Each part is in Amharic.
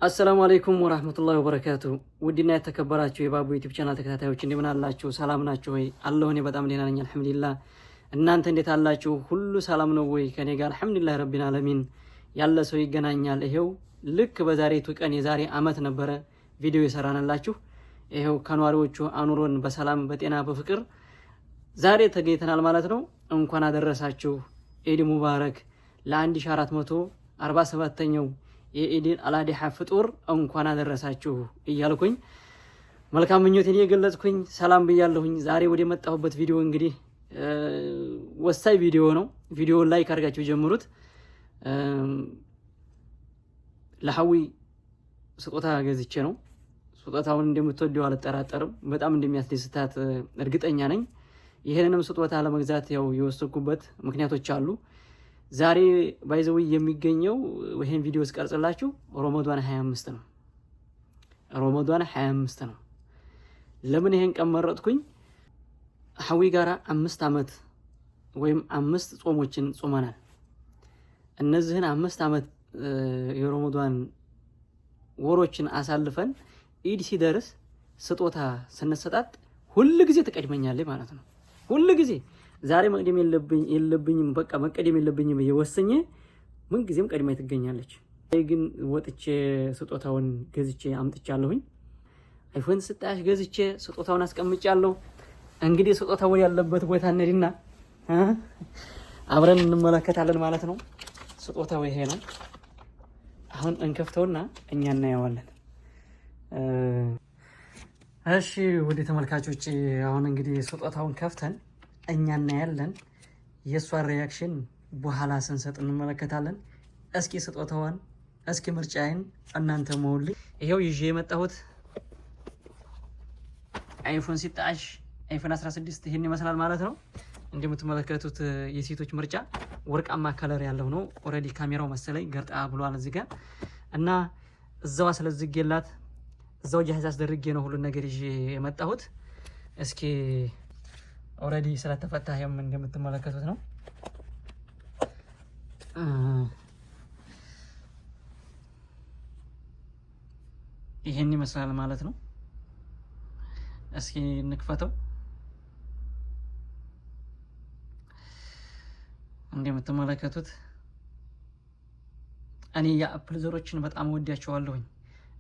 አሰላሙ አለይኩም ወራህመቱላሂ ወበረካቱ። ውድና የተከበራችሁ የባቡ ዩቲዩብ ቻናል ተከታታዮች እንደምን አላችሁ? ሰላም ናችሁ ወይ? አላሁ እኔ በጣም ደህና ነኝ አልሐምዱሊላህ። እናንተ እንዴት አላችሁ? ሁሉ ሰላም ነው ወይ? ከኔ ጋር አልሐምዱሊላህ ረቢል ዓለሚን። ያለ ሰው ይገናኛል። ይሄው ልክ በዛሬቱ ቀን የዛሬ አመት ነበረ ቪዲዮ የሰራናላችሁ። ይሄው ከኗሪዎቹ አኑሮን በሰላም በጤና በፍቅር ዛሬ ተገኝተናል ማለት ነው። እንኳን አደረሳችሁ። ኢድ ሙባረክ ለ1447ኛው የኢድን አልአድሃ ፍጡር እንኳን አደረሳችሁ እያልኩኝ መልካም ምኞቴን እየገለጽኩኝ ሰላም ብያለሁኝ። ዛሬ ወደ መጣሁበት ቪዲዮ እንግዲህ ወሳኝ ቪዲዮ ነው። ቪዲዮውን ላይክ አድርጋችሁ ጀምሩት። ለሐዊ ስጦታ ገዝቼ ነው። ስጦታውን እንደምትወደው አልጠራጠርም። በጣም እንደሚያስደስታት እርግጠኛ ነኝ። ይሄንንም ስጦታ ለመግዛት ያው የወሰንኩበት ምክንያቶች አሉ። ዛሬ ባይዘው የሚገኘው ይሄን ቪዲዮ ስቀርጽላችሁ ረመዳን 25 ነው። ረመዳን 25 ነው። ለምን ይሄን ቀን መረጥኩኝ? ሐዊ ጋራ 5 አመት ወይም 5 ጾሞችን ጾመናል። እነዚህን 5 አመት የረመዳን ወሮችን አሳልፈን ኢድ ሲደርስ ስጦታ ስንሰጣጥ ሁሉ ጊዜ ትቀድመኛለች ማለት ነው። ሁሉ ጊዜ ዛሬ መቅደም የለብኝም በቃ መቀደም የለብኝም እየወሰኘ ምን ጊዜም ቀድማይ ትገኛለች። ግን ወጥቼ ስጦታውን ገዝቼ አምጥቻለሁኝ። አይፎን ስጣሽ ገዝቼ ስጦታውን አስቀምጫለሁ። እንግዲህ ስጦታው ያለበት ቦታ እንሂድና አብረን እንመለከታለን ማለት ነው። ስጦታው ይሄ ነው። አሁን እንከፍተውና እኛ እናየዋለን። እሺ ወደ ተመልካቾች አሁን እንግዲህ ስጦታውን ከፍተን እኛ እናያለን። የሷን ሪያክሽን በኋላ ስንሰጥ እንመለከታለን። እስኪ ስጦታዋን እስኪ ምርጫዬን እናንተ መውልኝ። ይሄው ይዤ የመጣሁት አይፎን 16 አይፎን 16 ይሄን ይመስላል ማለት ነው። እንደምትመለከቱት የሴቶች ምርጫ ወርቃማ ከለር ያለው ነው። ኦሬዲ ካሜራው መሰለኝ ገርጣ ብሏል እዚህ ጋር እና እዛው ስለዝጌላት እዛው ጃህዝ አስደርጌ ነው ሁሉ ነገር ይዤ የመጣሁት። እስኪ ኦሬዲ ስለተፈታ ያም እንደምትመለከቱት ነው። ይሄን ይመስላል ማለት ነው። እስኪ እንክፈተው። እንደምትመለከቱት እኔ የአፕል ዘሮችን በጣም ወዳቸዋለሁኝ።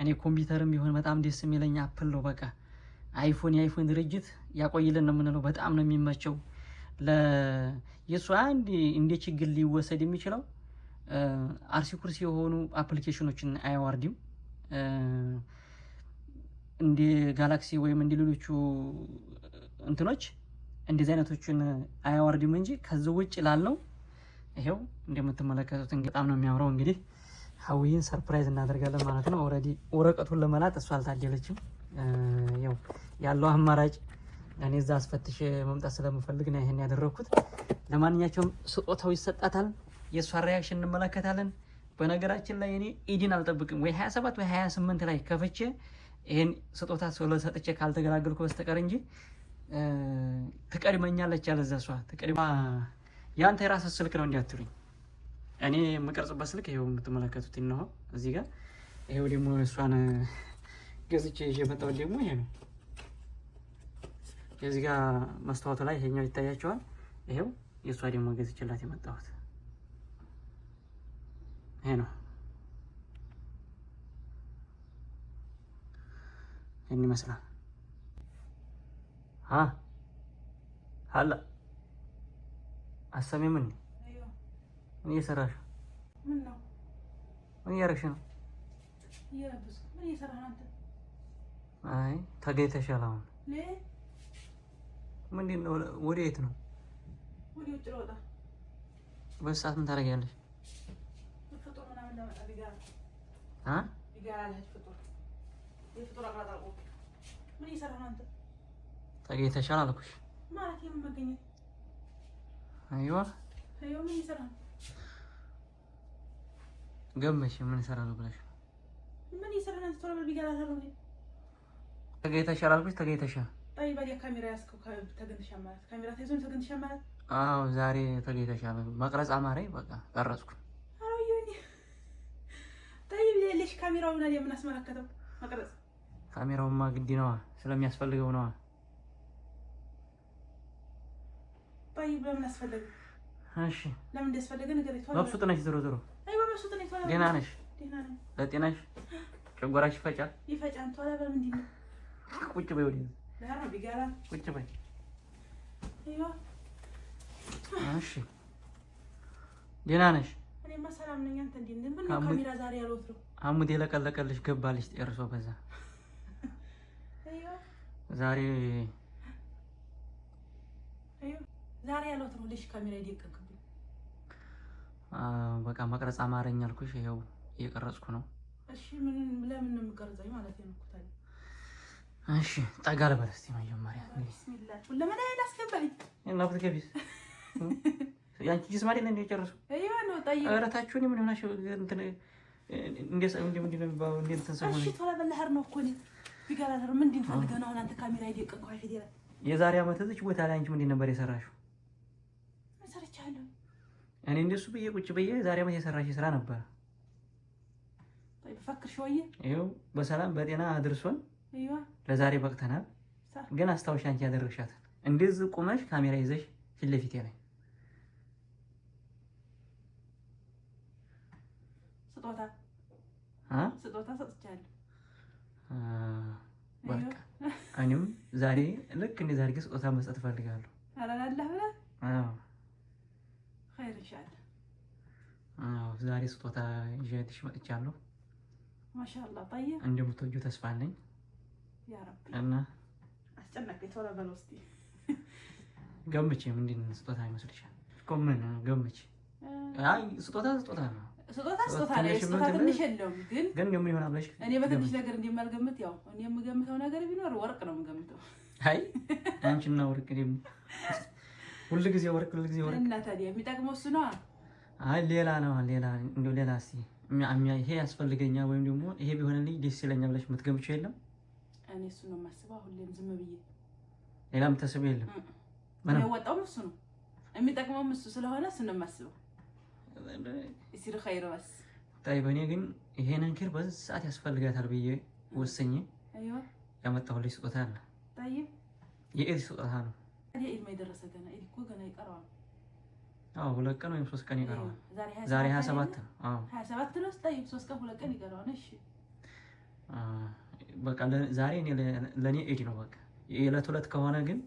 እኔ ኮምፒውተርም ቢሆን በጣም ደስ የሚለኝ አፕል ነው። በቃ የአይፎን ድርጅት ያቆይልን ነው የምንለው። በጣም ነው የሚመቸው። የሱ አንድ እንደ ችግር ሊወሰድ የሚችለው አርሲ ኩርሲ የሆኑ አፕሊኬሽኖችን አያወርድም። እንደ ጋላክሲ ወይም እንደ ሌሎቹ እንትኖች እንደዚህ አይነቶችን አያወርድም እንጂ ከዚህ ውጭ ላለው ይሄው እንደምትመለከቱት በጣም ነው የሚያምረው። እንግዲህ ሐዊን ሰርፕራይዝ እናደርጋለን ማለት ነው። ኦሬዲ ወረቀቱን ለመላጥ እሷ አልታደለችም። ያለው አማራጭ እኔ እዛ አስፈትሽ መምጣት ስለምፈልግ ነው ይሄን ያደረኩት። ለማንኛውም ስጦታው ይሰጣታል። የሷ ሪያክሽን እንመለከታለን። በነገራችን ላይ እኔ ኢድን አልጠብቅም ወይ 27 ወይ 28 ላይ ከፍቼ ይሄን ስጦታ ስለሰጥቼ ካልተገላገልኩ በስተቀር እንጂ ትቀድመኛለች ያለዛ እሷ ትቀድማ። ያንተ የራስህ ስልክ ነው እንዲያትሉኝ። እኔ የምቀርጽበት ስልክ ይሄው የምትመለከቱት ነው እዚህ ጋር። ይሄው ደግሞ እሷን ገዝቼ የመጣው ደግሞ ይሄ ነው። እዚህ ጋር መስታወቱ ላይ ይሄኛው ይታያቸዋል። ይሄው የሷ ደግሞ ገዝቼላት የመጣሁት ይሄ ነው። ይሄን ይመስላል። ሀላ አሰሚ ምን እየሰራሽ ምን ነው? ምን እያደረግሽ ነው? ምን እየሰራህ ነው አንተ? አይ ተገይተሻል። አሁን ምንድን ነው? ወዴት ነው? ወደ ውጭ ልወጣ። በዚህ ሰዓት ምን ታደርጊያለሽ? ፍጡር ምናምን ለመጣ ቢጋራ የፍጡር አቅራጣ ምን እየሰራህ ነው አንተ? ተገይተሻል አልኩሽ ማለት የምን መገኘት? አይዋ ምን እየሰራህ ነው? ገመሽ ምን እሰራለሁ ብለሽ ምን እየሰራህ ነው? ቶሎ በል ቢጋራ ታረው ነው። ተገይተሻል አልኩሽ። ተገይተሻል። ጣይ ባዲያ ካሜራ ያስከው ተገንተሻል ማለት ካሜራ ተይዞን ተገንተሻል ማለት አዎ ዛሬ ተገኝተሻል። መቅረጽ አማረኝ በቃ ቀረጽኩ። አረዩኝ ጠይብ ለልሽ ካሜራው ምን አለ ምን አስመለከተው መቅረጽ ካሜራውማ ግድ ነው ስለሚያስፈልገው ነው طيب ለምን አስፈልገ እሺ ለምን እንደያስፈልገ ነገር ይቷል መብሱጥ ነሽ ዞሮ ዞሮ አይዋ መብሱጥ ነኝ ቷል ደህና ነሽ ለጤናሽ ጨጓራሽ ይፈጫል ቷል በምንድን ነው ቁጭ በይ ወዲህ ለሃራ ቢጋራ ቁጭ በይ አይዋ እሺ ደህና ነሽ እኔማ ሰላም ነኝ አንተ እንዴት ነህ ምን ካሜራ ዛሬ ያልወትሮ አሙድ የለቀለቀልሽ ገባልሽ ጤርሶ በዛ አይዋ ዛሬ ያልወትሮ ልሽ ካሜራ ይደቀቅብኝ በቃ መቅረጽ አማረኝ አልኩሽ ይሄው እየቀረጽኩ ነው እሺ ምን ለምን ነው የምቀርጸኝ ማለት ነው ኩታል እሺ ጠጋ ልበል እስቲ መጀመሪያ ቢስሚላህ ለምን አላስገባኝ እና ብትገቢስ ያንቺ ጅስም አይደል እንዴ ጨርሱ አይዋ ነው ጣይ አረታችሁኝ ምን ሆናሽ እንትን እንዴ ነው እንዴ ተሰማኝ እሺ ቶላ በለህር ነው እኮ ነው ቢጋራተር ምን እንዴ ፈልገህ ነው አንተ ካሜራ ይደቀቅኩ አይደል የዛሬ አመት እዚህ ቦታ ላይ አንቺ ምን ነበር የሰራሽው ሰርቻለሁ እኔ እንደሱ በየ ቁጭ በየ ዛሬ አመት የሰራሽ ስራ ነበር طيب فكر شويه ይኸው በሰላም በጤና አድርሶን ايوه ለዛሬ በቅተናል ግን አስታውሽ አንቺ ያደረግሻት እንደዚህ ቁመሽ ካሜራ ይዘሽ ፊት ለፊት ላይ ስጦታ ሰጥቻለሁ በቃ እኔም ዛሬ ልክ እንደ ዛሬ ስጦታ መስጠት ፈልጋለሁ አላላህ ብላ አዎ خير ان شاء الله ዛሬ ስጦታ ይዤልሽ መጥቻለሁ ማሻአላህ طيب እንደምትወጂው ተስፋ አለኝ ያ ረቢ እና አስጨነቀኝ ቶሎ በል ውስጥ ገምቼ ምንድን ነው ስጦታ ይመስልሻል ኮመን ገምቼ አይ ስጦታ ነው ስጦታ ነው ስጦታ ትንሽ የለውም ግን ምን ይሆናል ብለሽ እኔ በትንሽ ነገር እንደማልገምት ያው እኔ የምገምተው ነገር ቢኖር ወርቅ ነው የምገምተው አይ አንቺና ወርቅ ደግሞ ሁሉ ጊዜ ወርቅ እና ታዲያ የሚጠቅመው እሱ ነው አይ ሌላ እንደው ሌላ እስኪ ይሄ ያስፈልገኛል ወይም ደግሞ ይሄ ቢሆንልኝ ደስ ይለኛል ብለሽ የምትገምቺው የለም እኔ እሱ ነው የማስበው ሁሌም ዝም ብዬ ሌላ የምታስበው የለም ምን ያወጣው እሱ ነው የሚጠቅመው እሱ ስለሆነ እሱ ነው የማስበው ይስር خير بس طيب እኔ ግን ይሄ ነገር በዚህ ሰዓት ያስፈልጋታል ብዬ ወሰኜ አይዋ ያመጣሁልሽ ስጦታ አለ طيب የኢድ ስጦታ ነው የኢድ ما يدرس ገና ኢድ እኮ ገና ይቀራል አዎ 2 ቀን ወይም 3 ቀን ይቀራል ዛሬ 27 ነው አዎ 27 ነው طيب 3 ቀን 2 ቀን ይቀራል እሺ በቃ ዛሬ ለኔ ኢድ ነው በቃ የዕለት ሁለት ከሆነ ግን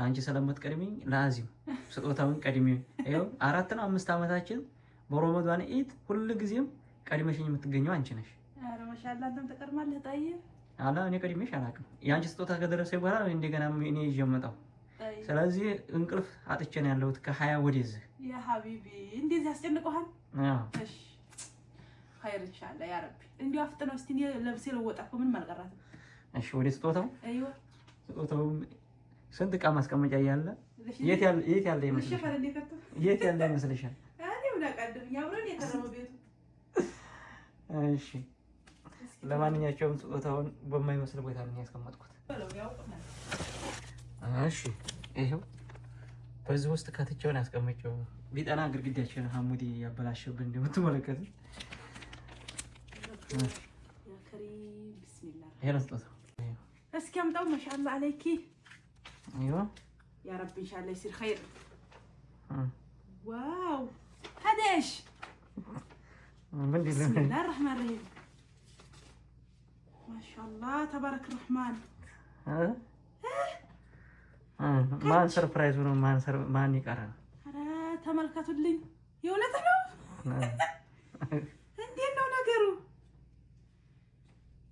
አንቺ ስለምትቀድሚኝ ለአዚም ስጦታውን ቀድሜ ይኸው 4 ነው 5 አመታችን በረመዳን ኢድ ሁሉ ጊዜም ቀድመሽኝ የምትገኘው አንቺ ነሽ አረ ማሻአላህ አንተም ተቀርማለህ ጣይ አላ እኔ ቀድሜሽ አላውቅም ያንቺ ስጦታ ከደረሰ በኋላ እንደገና እኔ ይጀምጣው ስለዚህ እንቅልፍ አጥቼ ነው ያለሁት ከ20 ወደዚህ ያ ሐቢቢ እንደዚህ ያስጨንቀዋል አዎ እሺ خير ان شاء الله يا ربي እንዲሁ አፍጥነው እስቲ ለብሴ ለወጣኩ ምን ማልቀራትም እሺ ወደ ስጦታው አይዋ ስጦታው ስንት ዕቃ ማስቀመጫ ያለ የት ያለ ይመስልሻል የት ያለ ይመስልሻል እኔ ምን አቀድም ያብረን የተረመው ቤቱ እሺ ለማንኛውም ስጦታውን በማይመስል ቦታ ነው ያስቀመጥኩት እሺ ይሄው በዚህ ውስጥ ከትቼውን ያስቀመጨው ቢጠና ግድግዳችን ሐሙዲ ያበላሽብን እንደምትመለከቱት يا كريم بسم الله هنا سلطة بس كم طول ما شاء الله عليكي ايوه يا رب ان شاء الله يصير خير واو هذا ايش بسم الله الرحمن الرحيم ما شاء الله تبارك الرحمن ما سربرايز ولا ما يقرا ኧረ ተመልከቱልኝ የእውነት ነው እንዴት ነው ነገሩ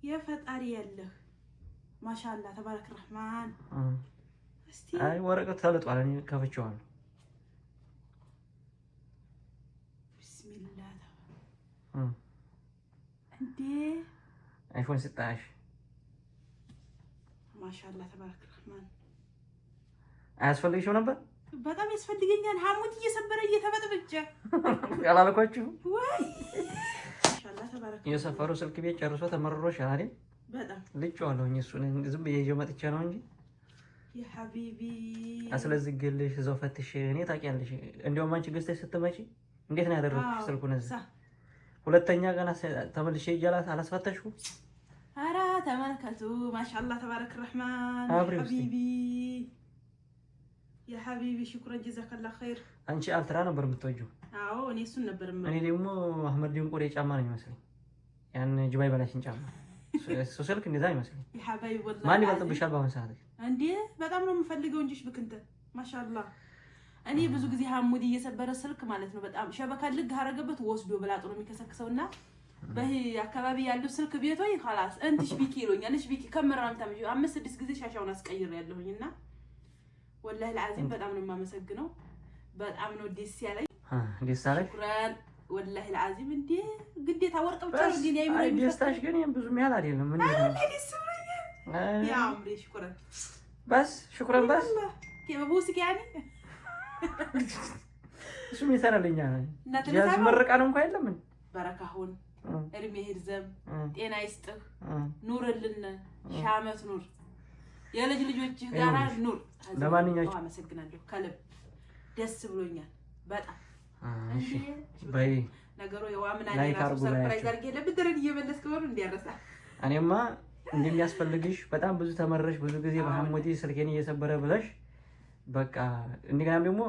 የፈጣሪ ያለህ ማሻአላ ተባረክ ረህማን እስቲ አይ ወረቀት ተለጧል እኔ ከፍቼዋለሁ ቢስሚላህ እንዴ አይፎን 16 ማሻአላ ተባረክ ረህማን አያስፈልግሽም ነበር በጣም ያስፈልገኛል ሐሙድ እየሰበረ እየተበጠበጨ ያላልኳችሁ ወይ ማሻአላ ተባረክ የሰፈሩ ስልክ ቤት ጨርሶ ተመርሮሽ አይደል በጣም ልጭዋለሁኝ እሱን ዝም ብዬ ይዤ መጥቼ ነው እንጂ ያ ሐቢቢ አስለዝግልሽ እዛው ፈትሽ እኔ ታውቂያለሽ እንደውም አንቺ ገዝተሽ ስትመጪ እንዴት ነው ያደረኩሽ ስልኩን እዛ ሁለተኛ ገና ተመልሼ ይያላት አላስፈተሽኩ ኧረ ተመልከቱ ማሻአላህ ተባረክ الرحمن ሐቢቢ ያ ሐቢቢ ሽኩራን ጀዛከላህ ኸይር አንቺ አልትራ ነበር የምትወጂው አዎ እኔ እሱን ነበር እኔ ደግሞ አህመድ ዲንቆሬ ጫማ ነው የሚመስለኝ ያን ጅባይ በላሽን ጫማ ሶስልክ እንደዛ ይመስለኝ ያ ሐባይቢ ወላሂ ማን ይበልጥብሻል በአሁን ሰዓት እንዴ በጣም ነው የምፈልገው እንጂ ብክንተ ማሻአላህ እኔ ብዙ ጊዜ ሐሙድ እየሰበረ ስልክ ማለት ነው በጣም ሸበካ ልግ አረገበት ወስዶ ብላጥ ነው የሚከሰክሰውና በይ አካባቢ ያለው ስልክ ቤቶይ خلاص እንትሽ ቢኪ ይሎኛል እሺ ቢኪ ከመራም ታምጂ 5-6 ጊዜ ሻሻውን አስቀይር ያለሁኝና والله العظيم በጣም ነው የማመሰግነው በጣም ነው ደስ ያለኝ ደስ አለኝ ሽኩራን والله العظيم እንዴ ግዴታ ወርቅ ብቻ ነው እንዴ ያይም ነው ደስታሽ ግን ብዙ የሚያል አይደለም ምን ነው يا عمري شكرا بس شكرا بس كيف ابوسك يعني እሱ ምን ይሰራልኛል ያስመርቃን እንኳን የለም በረካሁን እድሜ ይርዘም ጤና ይስጥህ ኑርልን ሻመት ኑር የልጅ ልጆችህ ጋራ ኑር ለማንኛውም አመሰግናለሁ ከልብ ደስ ብሎኛል በጣም እሺ በይ ነገሩ የዋምና ነው ሰርፕራይዝ አድርጌ ለብድርን እየመለስክ ወሩ እንዲያረሳ እኔማ እንደሚያስፈልግሽ በጣም ብዙ ተመረሽ ብዙ ጊዜ በሐሙዲ ስልኬን እየሰበረ ብለሽ በቃ እንደገና ደግሞ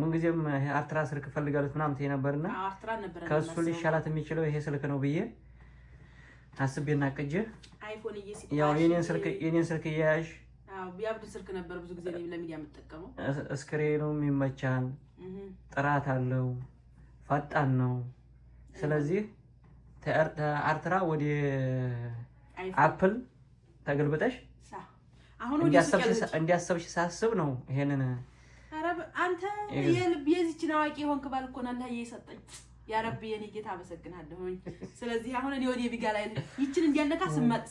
ምን ጊዜም አርትራ ስልክ ፈልጋለች ምናምን ተይ ነበርና አርትራ ነበር ከሱ ሊሻላት የሚችለው ይሄ ስልክ ነው ብዬ አስቤና ቅጄ አይፎን እየሲጣ ያው የኔን ስልክ ያያሽ አው ቢያብዱ ስልክ ነበር ብዙ ጊዜ ለሚዲያ የምጠቀመው ስክሪኑ የሚመቻን ጥራት አለው ፈጣን ነው ስለዚህ አርትራ ወደ አፕል ተገልብጠሽ አሁን እንዲያሰብሽ ሳስብ ነው ይሄንን አረብ አንተ የልብ የዚችን አዋቂ ሆንክ ባልኮና አላህ እየሰጠኝ ያ ረብ የኔ ጌታ አመሰግናለሁኝ ስለዚህ አሁን እኔ ወዲህ ቢጋ ላይ ይችን እንዲያለካ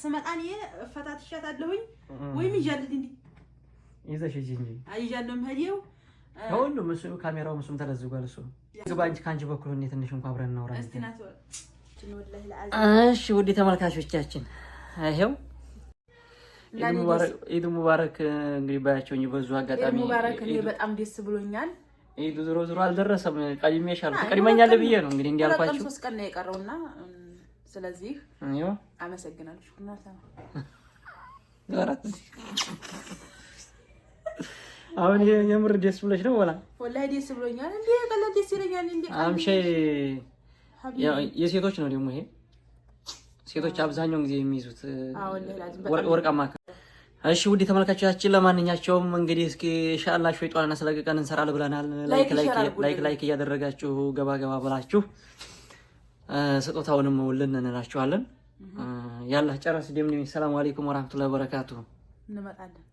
ስመጣን ፈታትሻታለሁኝ ወይም ይጃልት እንዴ ይዘሽ እንጂ አይጃለም ሄዲው ሁሉም እሱ ካሜራው መስም ተለዝጓል እሱ ግባንች ካንቺ በኩል እንዴት ትንሽ እንኳን አብረን እናውራ እስቲናት ወላሂ ለአዚ እሺ ውድ ተመልካቾቻችን ይሄው ኢድ ሙባረክ እንግዲህ ባያቸው በዙ አጋጣሚ ኢድ ሙባረክ እኔ በጣም ደስ ብሎኛል ኢድ ዞሮ አልደረሰም ቀድሜሻለሁ ተቀድመኛለህ ብዬ ነው እንግዲህ እንዲያልኳችሁ 3 ቀን ነው የቀረውና ስለዚህ አይዮ አመሰግናለሁ ሽኩራን ዛራት አሁን የምር ደስ ብሎሽ ነው ወላሂ ደስ ብሎኛል እንዴ ቀለል ደስ ይለኛል እንዴ አምሼ የሴቶች ነው ደግሞ ይሄ ሴቶች አብዛኛው ጊዜ የሚይዙት ወርቃማ እሺ ውድ ተመልካቾቻችን ለማንኛቸውም እንግዲህ እስኪ ኢንሻአላህ ሸይጣንና ስለቀቀን እንሰራለን ብለናል ላይክ እያደረጋችሁ ገባ ብላችሁ ስጦታውንም ወልን እንላችኋለን ያላህ ጨረስ ደምኒ ሰላም አለይኩም ወራህመቱላሂ ወበረካቱ እንመጣለን